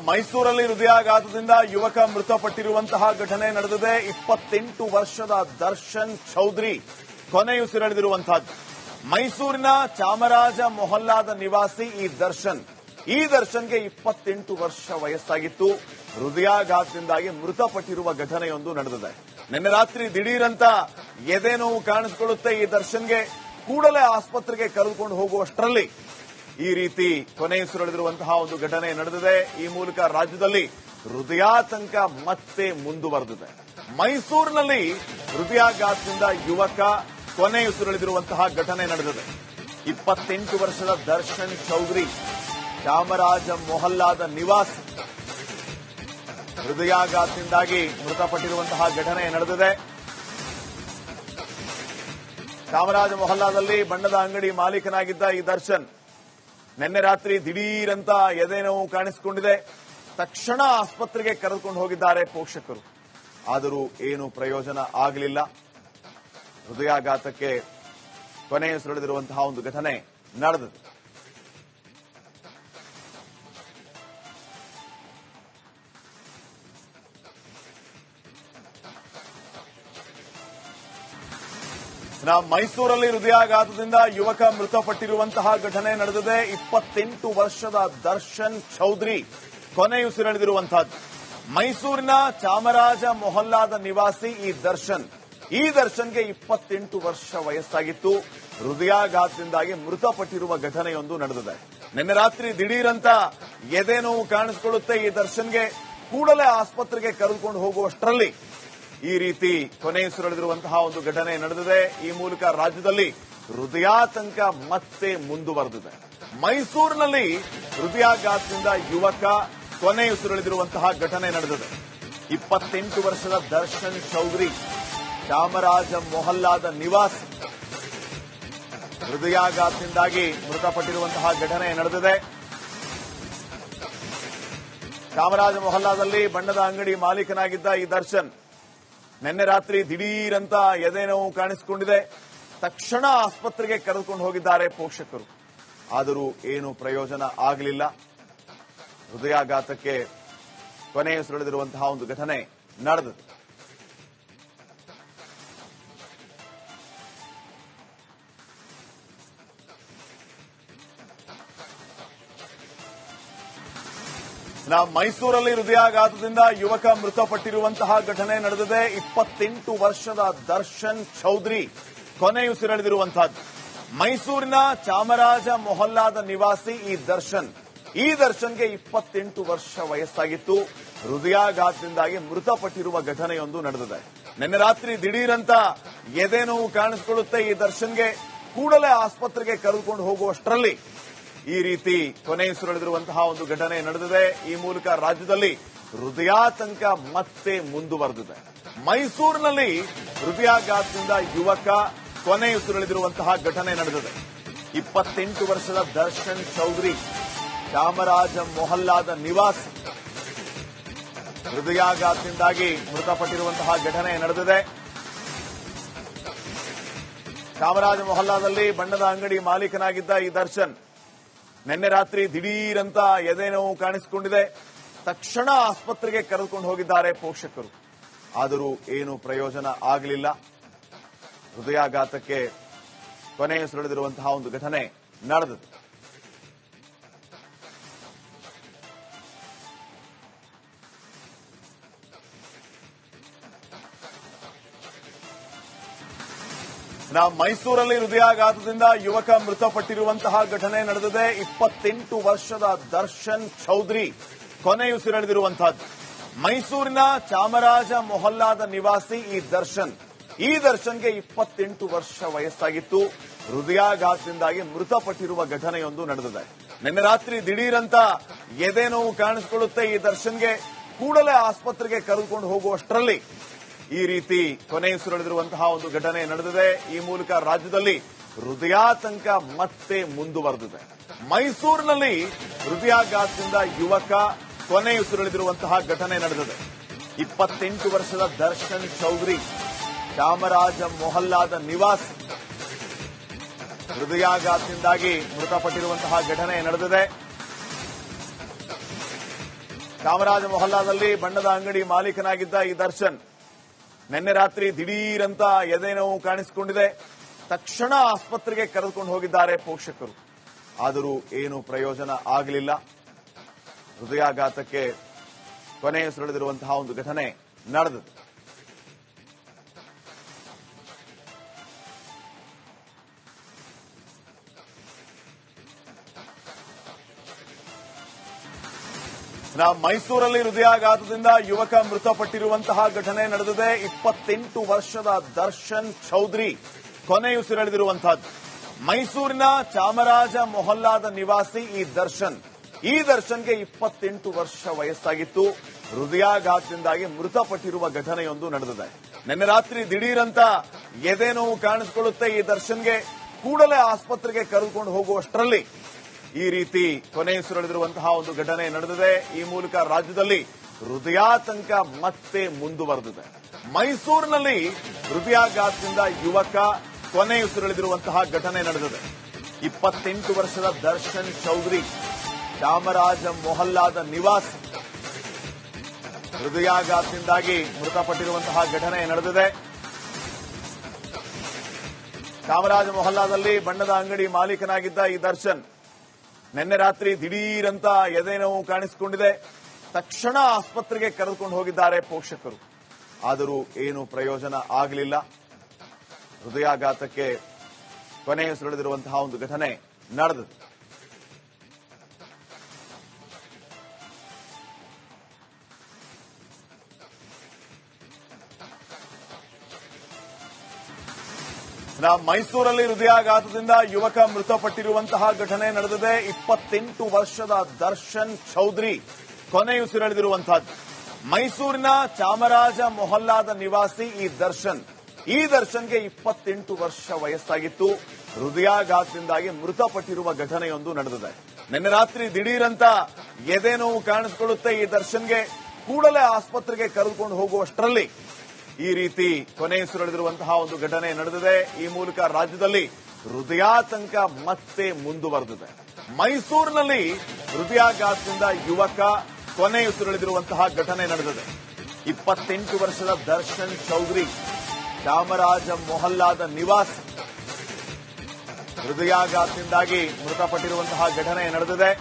ಮೈಸೂರಲ್ಲಿ ಹೃದಯಾಘಾತದಿಂದ ಯುವಕ ಮೃತಪಟ್ಟಿರುವಂತಹ ಘಟನೆ ನಡೆದಿದೆ. 28 ವರ್ಷದ ದರ್ಶನ್ ಚೌಧರಿ ಕೊನೆಯುಸಿರೆಳೆದಿರುವಂತಹದ್ದು. ಮೈಸೂರಿನ ಚಾಮರಾಜ ಮೊಹಲ್ಲಾದ ನಿವಾಸಿ ಈ ದರ್ಶನ್ಗೆ 28 ವರ್ಷ ವಯಸ್ಸಾಗಿತ್ತು. ಹೃದಯಾಘಾತದಿಂದಾಗಿ ಮೃತಪಟ್ಟಿರುವ ಘಟನೆಯೊಂದು ನಡೆದಿದೆ. ನಿನ್ನೆ ರಾತ್ರಿ ದಿಢೀರಂತ ಎದೆ ನೋವು ಕಾಣಿಸಿಕೊಳ್ಳುತ್ತೆ. ಈ ದರ್ಶನ್ಗೆ ಕೂಡಲೇ ಆಸ್ಪತ್ರೆಗೆ ಕರೆದುಕೊಂಡು ಹೋಗುವಷ್ಟರಲ್ಲಿ ಈ ರೀತಿ ಕೊನೆಯುಸಿರೆಳೆದಿರುವಂತಹ ಒಂದು ಘಟನೆ ನಡೆದಿದೆ. ಈ ಮೂಲಕ ರಾಜ್ಯದಲ್ಲಿ ಹೃದಯಾತಂಕ ಮತ್ತೆ ಮುಂದುವರೆದಿದೆ. ಮೈಸೂರಿನಲ್ಲಿ ಹೃದಯಾಘಾತದಿಂದ ಯುವಕ ಕೊನೆಯುಸಿರೆಳೆದಿರುವಂತಹ ಘಟನೆ ನಡೆದಿದೆ. 28 ವರ್ಷದ ದರ್ಶನ್ ಚೌಧರಿ ಚಾಮರಾಜ ಮೊಹಲ್ಲಾದ ನಿವಾಸಿ ಹೃದಯಾಘಾತದಿಂದಾಗಿ ಮೃತಪಟ್ಟಿರುವಂತಹ ಘಟನೆ ನಡೆದಿದೆ. ಚಾಮರಾಜ ಮೊಹಲ್ಲಾದಲ್ಲಿ ಬಣ್ಣದ ಅಂಗಡಿ ಮಾಲೀಕನಾಗಿದ್ದ ಈ ದರ್ಶನ್ ನಿನ್ನೆ ರಾತ್ರಿ ದಿಢೀರಂತ ಎದೆ ನೋವು ಕಾಣಿಸಿಕೊಂಡಿದೆ. ತಕ್ಷಣ ಆಸ್ಪತ್ರೆಗೆ ಕರೆದುಕೊಂಡು ಹೋಗಿದ್ದಾರೆ ಪೋಷಕರು. ಆದರೂ ಏನು ಪ್ರಯೋಜನ ಆಗಲಿಲ್ಲ. ಹೃದಯಾಘಾತಕ್ಕೆ ಕೊನೆಯುಸಿರೆಳೆದಿರುವಂತಹ ಒಂದು ಘಟನೆ ನಡೆದಿದೆ. ಮೈಸೂರಲ್ಲಿ ಹೃದಯಾಘಾತದಿಂದ ಯುವಕ ಮೃತಪಟ್ಟಿರುವಂತಹ ಘಟನೆ ನಡೆದಿದೆ. 28 ವರ್ಷದ ದರ್ಶನ್ ಚೌಧರಿ ಕೊನೆಯುಸಿರೆಳೆದಿರುವಂತಹದ್ದು. ಮೈಸೂರಿನ ಚಾಮರಾಜ ಮೊಹಲ್ಲಾದ ನಿವಾಸಿ ಈ ದರ್ಶನ್ಗೆ 28 ವರ್ಷ ವಯಸ್ಸಾಗಿತ್ತು. ಹೃದಯಾಘಾತದಿಂದಾಗಿ ಮೃತಪಟ್ಟಿರುವ ಘಟನೆಯೊಂದು ನಡೆದಿದೆ. ನಿನ್ನೆ ರಾತ್ರಿ ದಿಢೀರಂತ ಎದೆ ನೋವು ಕಾಣಿಸಿಕೊಳ್ಳುತ್ತೆ. ಈ ದರ್ಶನ್ಗೆ ಕೂಡಲೇ ಆಸ್ಪತ್ರೆಗೆ ಕರೆದುಕೊಂಡು ಹೋಗುವಷ್ಟರಲ್ಲಿ ಈ ರೀತಿ ಕೊನೆಯುಸಿರೆಳೆದಿರುವಂತಹ ಒಂದು ಘಟನೆ ನಡೆದಿದೆ. ಈ ಮೂಲಕ ರಾಜ್ಯದಲ್ಲಿ ಹೃದಯಾತಂಕ ಮತ್ತೆ ಮುಂದುವರೆದಿದೆ. ಮೈಸೂರಿನಲ್ಲಿ ಹೃದಯಾಘಾತದಿಂದ ಯುವಕ ಕೊನೆಯುಸಿರೆಳೆದಿರುವಂತಹ ಘಟನೆ ನಡೆದಿದೆ. 28 ವರ್ಷದ ದರ್ಶನ್ ಚೌಧರಿ ಚಾಮರಾಜ ಮೊಹಲ್ಲಾದ ನಿವಾಸಿ ಹೃದಯಾಘಾತದಿಂದಾಗಿ ಮೃತಪಟ್ಟಿರುವಂತಹ ಘಟನೆ ನಡೆದಿದೆ. ಚಾಮರಾಜ ಮೊಹಲ್ಲಾದಲ್ಲಿ ಬಣ್ಣದ ಅಂಗಡಿ ಮಾಲೀಕನಾಗಿದ್ದ ಈ ದರ್ಶನ್ ನಿನ್ನೆ ರಾತ್ರಿ ದಿಢೀರಂತ ಎದೆ ನೋವು ಕಾಣಿಸಿಕೊಂಡಿದೆ. ತಕ್ಷಣ ಆಸ್ಪತ್ರೆಗೆ ಕರೆದುಕೊಂಡು ಹೋಗಿದ್ದಾರೆ ಪೋಷಕರು. ಆದರೂ ಏನು ಪ್ರಯೋಜನ ಆಗಲಿಲ್ಲ. ಹೃದಯಾಘಾತಕ್ಕೆ ಕೊನೆಯುಸಿರೆಳೆದಿರುವಂತಹ ಒಂದು ಘಟನೆ ನಡೆದಿದೆ. ಮೈಸೂರಲ್ಲಿ ಹೃದಯಾಘಾತದಿಂದ ಯುವಕ ಮೃತಪಟ್ಟಿರುವಂತಹ ಘಟನೆ ನಡೆದಿದೆ. 28 ವರ್ಷದ ದರ್ಶನ್ ಚೌಧರಿ ಕೊನೆಯುಸಿರೆಳೆದಿರುವಂತಹದ್ದು. ಮೈಸೂರಿನ ಚಾಮರಾಜ ಮೊಹಲ್ಲಾದ ನಿವಾಸಿ ಈ ದರ್ಶನ್ಗೆ 28 ವರ್ಷ ವಯಸ್ಸಾಗಿತ್ತು. ಹೃದಯಾಘಾತದಿಂದಾಗಿ ಮೃತಪಟ್ಟಿರುವ ಘಟನೆಯೊಂದು ನಡೆದಿದೆ. ನಿನ್ನೆ ರಾತ್ರಿ ದಿಢೀರಂತ ಎದೆ ನೋವು ಕಾಣಿಸಿಕೊಳ್ಳುತ್ತೆ. ಈ ದರ್ಶನ್ಗೆ ಕೂಡಲೇ ಆಸ್ಪತ್ರೆಗೆ ಕರೆದುಕೊಂಡು ಹೋಗುವಷ್ಟರಲ್ಲಿ ಈ ರೀತಿ ಕೊನೆಯುಸಿರೆಳೆದಿರುವಂತಹ ಒಂದು ಘಟನೆ ನಡೆದಿದೆ. ಈ ಮೂಲಕ ರಾಜ್ಯದಲ್ಲಿ ಹೃದಯಾತಂಕ ಮತ್ತೆ ಮುಂದುವರೆದಿದೆ. ಮೈಸೂರಿನಲ್ಲಿ ಹೃದಯಾಘಾತದಿಂದ ಯುವಕ ಕೊನೆಯುಸಿರೆಳೆದಿರುವಂತಹ ಘಟನೆ ನಡೆದಿದೆ. 28 ವರ್ಷದ ದರ್ಶನ್ ಚೌಧರಿ ಚಾಮರಾಜ ಮೊಹಲ್ಲಾದ ನಿವಾಸಿ ಹೃದಯಾಘಾತದಿಂದಾಗಿ ಮೃತಪಟ್ಟಿರುವಂತಹ ಘಟನೆ ನಡೆದಿದೆ. ಚಾಮರಾಜ ಮೊಹಲ್ಲಾದಲ್ಲಿ ಬಣ್ಣದ ಅಂಗಡಿ ಮಾಲೀಕನಾಗಿದ್ದ ಈ ದರ್ಶನ್ ನಿನ್ನೆ ರಾತ್ರಿ ದಿಢೀರಂತ ಎದೆ ನೋವು ಕಾಣಿಸಿಕೊಂಡಿದೆ. ತಕ್ಷಣ ಆಸ್ಪತ್ರೆಗೆ ಕರೆದುಕೊಂಡು ಹೋಗಿದ್ದಾರೆ ಪೋಷಕರು. ಆದರೂ ಏನು ಪ್ರಯೋಜನ ಆಗಲಿಲ್ಲ. ಹೃದಯಾಘಾತಕ್ಕೆ ಕೊನೆಯುಸಿರೆಳೆದಿರುವಂತಹ ಒಂದು ಘಟನೆ ನಡೆದಿದೆ. ಮೈಸೂರಲ್ಲಿ ಹೃದಯಾಘಾತದಿಂದ ಯುವಕ ಮೃತಪಟ್ಟಿರುವಂತಹ ಘಟನೆ ನಡೆದಿದೆ. 28 ವರ್ಷದ ದರ್ಶನ್ ಚೌಧರಿ ಕೊನೆಯುಸಿರೆಳೆದಿರುವಂತಹದ್ದು. ಮೈಸೂರಿನ ಚಾಮರಾಜ ಮೊಹಲ್ಲಾದ ನಿವಾಸಿ ಈ ದರ್ಶನ್ಗೆ 28 ವರ್ಷ ವಯಸ್ಸಾಗಿತ್ತು. ಹೃದಯಾಘಾತದಿಂದಾಗಿ ಮೃತಪಟ್ಟಿರುವ ಘಟನೆಯೊಂದು ನಡೆದಿದೆ. ನಿನ್ನೆ ರಾತ್ರಿ ದಿಢೀರಂತ ಎದೆ ನೋವು ಕಾಣಿಸಿಕೊಳ್ಳುತ್ತೆ. ಈ ದರ್ಶನ್ಗೆ ಕೂಡಲೇ ಆಸ್ಪತ್ರೆಗೆ ಕರೆದುಕೊಂಡು ಹೋಗುವಷ್ಟರಲ್ಲಿ ಈ ರೀತಿ ಕೊನೆಯುಸಿರೆಳೆದಿರುವಂತಹ ಒಂದು ಘಟನೆ ನಡೆದಿದೆ. ಈ ಮೂಲಕ ರಾಜ್ಯದಲ್ಲಿ ಹೃದಯಾತಂಕ ಮತ್ತೆ ಮುಂದುವರೆದಿದೆ. ಮೈಸೂರಿನಲ್ಲಿ ಹೃದಯಾಘಾತದಿಂದ ಯುವಕ ಕೊನೆಯುಸಿರೆಳೆದಿರುವಂತಹ ಘಟನೆ ನಡೆದಿದೆ. 28 ವರ್ಷದ ದರ್ಶನ್ ಚೌಧರಿ ಚಾಮರಾಜ ಮೊಹಲ್ಲಾದ ನಿವಾಸಿ ಹೃದಯಾಘಾತದಿಂದಾಗಿ ಮೃತಪಟ್ಟಿರುವಂತಹ ಘಟನೆ ನಡೆದಿದೆ. ಚಾಮರಾಜ ಮೊಹಲ್ಲಾದಲ್ಲಿ ಬಣ್ಣದ ಅಂಗಡಿ ಮಾಲೀಕನಾಗಿದ್ದ ಈ ದರ್ಶನ್ ನಿನ್ನೆ ರಾತ್ರಿ ದಿಢೀರಂತ ಎದೆ ನೋವು ಕಾಣಿಸಿಕೊಂಡಿದೆ. ತಕ್ಷಣ ಆಸ್ಪತ್ರೆಗೆ ಕರೆದುಕೊಂಡು ಹೋಗಿದ್ದಾರೆ ಪೋಷಕರು. ಆದರೂ ಏನು ಪ್ರಯೋಜನ ಆಗಲಿಲ್ಲ. ಹೃದಯಾಘಾತಕ್ಕೆ ಕೊನೆಯುಸಿರೆಳೆದಿರುವಂತಹ ಒಂದು ಘಟನೆ ನಡೆದಿದೆ. ಮೈಸೂರಲ್ಲಿ ಹೃದಯಾಘಾತದಿಂದ ಯುವಕ ಮೃತಪಟ್ಟಿರುವಂತಹ ಘಟನೆ ನಡೆದಿದೆ. 28 ವರ್ಷದ ದರ್ಶನ್ ಚೌಧರಿ ಕೊನೆಯುಸಿರೆಳೆದಿರುವಂತಹದ್ದು. ಮೈಸೂರಿನ ಚಾಮರಾಜ ಮೊಹಲ್ಲಾದ ನಿವಾಸಿ ಈ ದರ್ಶನ್ಗೆ 28 ವರ್ಷ ವಯಸ್ಸಾಗಿತ್ತು. ಹೃದಯಾಘಾತದಿಂದಾಗಿ ಮೃತಪಟ್ಟಿರುವ ಘಟನೆಯೊಂದು ನಡೆದಿದೆ. ನಿನ್ನೆ ರಾತ್ರಿ ದಿಢೀರಂತ ಎದೆ ನೋವು ಕಾಣಿಸಿಕೊಳ್ಳುತ್ತೆ ಈ ದರ್ಶನ್ಗೆ. ಕೂಡಲೇ ಆಸ್ಪತ್ರೆಗೆ ಕರೆದುಕೊಂಡು ಹೋಗುವಷ್ಟರಲ್ಲಿ ಈ ರೀತಿ ಕೊನೆಯುಸಿರೆಳೆದಿರುವಂತಹ ಒಂದು ಘಟನೆ ನಡೆದಿದೆ. ಈ ಮೂಲಕ ರಾಜ್ಯದಲ್ಲಿ ಹೃದಯಾತಂಕ ಮತ್ತೆ ಮುಂದುವರೆದಿದೆ. ಮೈಸೂರಿನಲ್ಲಿ ಹೃದಯಾಘಾತದಿಂದ ಯುವಕ ಕೊನೆಯುಸಿರೆಳೆದಿರುವಂತಹ ಘಟನೆ ನಡೆದಿದೆ. 28 ವರ್ಷದ ದರ್ಶನ್ ಚೌಧರಿ ಚಾಮರಾಜ ಮೊಹಲ್ಲಾದ ನಿವಾಸಿ ಹೃದಯಾಘಾತದಿಂದಾಗಿ ಮೃತಪಟ್ಟಿರುವಂತಹ ಘಟನೆ ನಡೆದಿದೆ. ಚಾಮರಾಜ ಮೊಹಲ್ಲಾದಲ್ಲಿ ಬಣ್ಣದ ಅಂಗಡಿ ಮಾಲೀಕನಾಗಿದ್ದ ಈ ದರ್ಶನ್ ನಿನ್ನೆ ರಾತ್ರಿ ದಿಢೀರಂತ ಎದೆ ನೋವು ಕಾಣಿಸಿಕೊಂಡಿದೆ. ತಕ್ಷಣ ಆಸ್ಪತ್ರೆಗೆ ಕರೆದುಕೊಂಡು ಹೋಗಿದ್ದಾರೆ ಪೋಷಕರು. ಆದರೂ ಏನು ಪ್ರಯೋಜನ ಆಗಲಿಲ್ಲ. ಹೃದಯಾಘಾತಕ್ಕೆ ಕೊನೆಯುಸಿರೆಳೆದಿರುವಂತಹ ಒಂದು ಘಟನೆ ನಡೆದಿದೆ. ಮೈಸೂರಲ್ಲಿ ಹೃದಯಾಘಾತದಿಂದ ಯುವಕ ಮೃತಪಟ್ಟಿರುವಂತಹ ಘಟನೆ ನಡೆದಿದೆ. 28 ವರ್ಷದ ದರ್ಶನ್ ಚೌಧರಿ ಕೊನೆಯುಸಿರೆಳೆದಿರುವಂತಹದ್ದು. ಮೈಸೂರಿನ ಚಾಮರಾಜ ಮೊಹಲ್ಲಾದ ನಿವಾಸಿ ಈ ದರ್ಶನ್ಗೆ 28 ವರ್ಷ ವಯಸ್ಸಾಗಿತ್ತು. ಹೃದಯಾಘಾತದಿಂದಾಗಿ ಮೃತಪಟ್ಟಿರುವ ಘಟನೆಯೊಂದು ನಡೆದಿದೆ. ನಿನ್ನೆ ರಾತ್ರಿ ದಿಢೀರಂತ ಎದೆ ನೋವು ಕಾಣಿಸಿಕೊಳ್ಳುತ್ತೆ ಈ ದರ್ಶನ್ಗೆ. ಕೂಡಲೇ ಆಸ್ಪತ್ರೆಗೆ ಕರೆದುಕೊಂಡು ಹೋಗುವಷ್ಟರಲ್ಲಿ ಈ ರೀತಿ ಕೊನೆಯುಸಿರೆಳೆದಿರುವಂತಹ ಒಂದು ಘಟನೆ ನಡೆದಿದೆ. ಈ ಮೂಲಕ ರಾಜ್ಯದಲ್ಲಿ ಹೃದಯಾತಂಕ ಮತ್ತೆ ಮುಂದುವರೆದಿದೆ. ಮೈಸೂರಿನಲ್ಲಿ ಹೃದಯಾಘಾತದಿಂದ ಯುವಕ ಕೊನೆಯುಸಿರೆಳೆದಿರುವಂತಹ ಘಟನೆ ನಡೆದಿದೆ. 28 ವರ್ಷದ ದರ್ಶನ್ ಚೌಧರಿ ಚಾಮರಾಜ ಮೊಹಲ್ಲಾದ ನಿವಾಸಿ ಹೃದಯಾಘಾತದಿಂದಾಗಿ ಮೃತಪಟ್ಟಿರುವಂತಹ ಘಟನೆ ನಡೆದಿದೆ.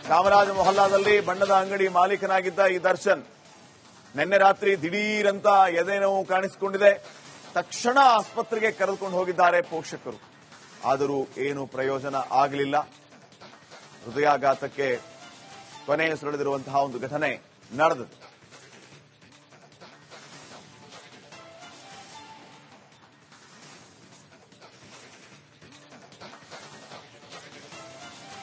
ಚಾಮರಾಜ ಮೊಹಲ್ಲಾದಲ್ಲಿ ಬಣ್ಣದ ಅಂಗಡಿ ಮಾಲೀಕನಾಗಿದ್ದ ಈ ದರ್ಶನ್ ನಿನ್ನೆ ರಾತ್ರಿ ದಿಢೀರಂತ ಎದೆ ನೋವು ಕಾಣಿಸಿಕೊಂಡಿದೆ. ತಕ್ಷಣ ಆಸ್ಪತ್ರೆಗೆ ಕರೆದುಕೊಂಡು ಹೋಗಿದ್ದಾರೆ ಪೋಷಕರು. ಆದರೂ ಏನು ಪ್ರಯೋಜನ ಆಗಲಿಲ್ಲ. ಹೃದಯಾಘಾತಕ್ಕೆ ಕೊನೆಯುಸಿರೆಳೆದಿರುವಂತಹ ಒಂದು ಘಟನೆ ನಡೆದಿದೆ.